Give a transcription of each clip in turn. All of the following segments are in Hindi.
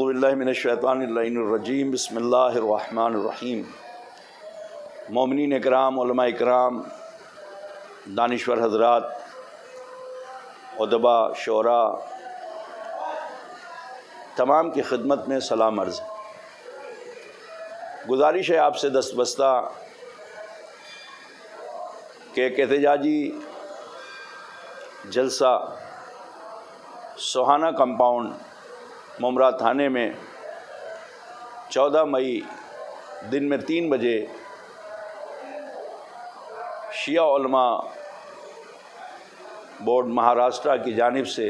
अऊज़ु बिल्लाहि मिनश्शैतानिर्रजीम बिस्मिल्लाहिर्रहमानिर्रहीम। मोमिनीन इकराम, उलमा इकराम, दानिश्वर हज़रात, उदबा, शोरा, तमाम की खिदमत में सलाम अर्ज़। गुजारिश है आपसे दस्तबस्ता के एहतजाजी जलसा सोहाना कंपाउंड मुमरा थाने में 14 मई दिन में 3 बजे शिया उलमा बोर्ड महाराष्ट्र की जानिब से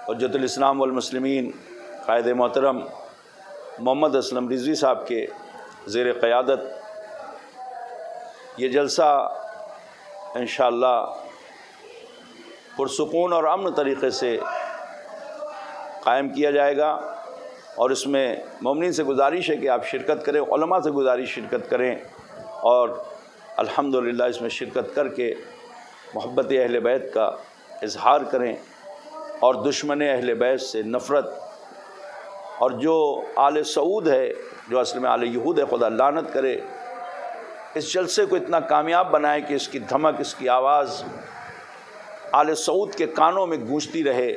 हुज्जतुल इस्लाम वल मुस्लिमीन कायद मोहतरम मोहम्मद असलम रिजवी साहब के ज़ेर क़यादत ये जलसा इंशाअल्लाह पुरसुकून और अमन तरीक़े से कायम किया जाएगा। और इसमें मोमिनीन से गुजारिश है कि आप शिरकत करें, उलमा से गुजारिश शिरकत करें और अल्हम्दुलिल्लाह इसमें शिरकत करके मोहब्बत अहले बैत का इजहार करें और दुश्मन अहले बैत से नफ़रत और जो आले सऊद है, जो असल में आले यहूद है, खुदा लानत करे, इस जलसे को इतना कामयाब बनाए कि इसकी धमक, इसकी आवाज़ आले सऊद के कानों में गूंजती रहे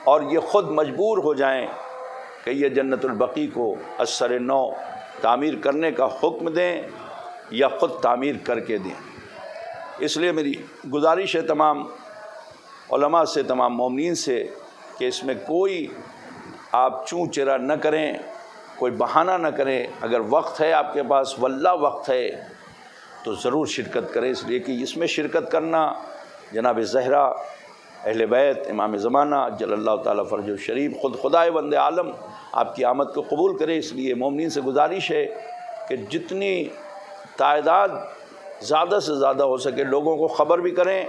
और ये ख़ुद मजबूर हो जाएं कि ये जन्नतुल बकी को असर नौ तामीर करने का हुक्म दें या ख़ुद तामीर करके दें। इसलिए मेरी गुजारिश है तमाम उलमा से, तमाम मोमिनीन से कि इसमें कोई आप चूँ चिरा न करें, कोई बहाना न करें। अगर वक्त है आपके पास, वल्लाह वक्त है, तो ज़रूर शिरकत करें। इसलिए कि इसमें शिरकत करना जनाब ज़हरा अहले बैत इमाम ज़माना जल्लल्लाहु ताला फ़रजहु शरीफ ख़ुद खुदाए वंदे आलम आपकी आमद को कबूल करे। इसलिए मोमिनीन से गुजारिश है कि जितनी तादाद ज़्यादा से ज़्यादा हो सके लोगों को ख़बर भी करें।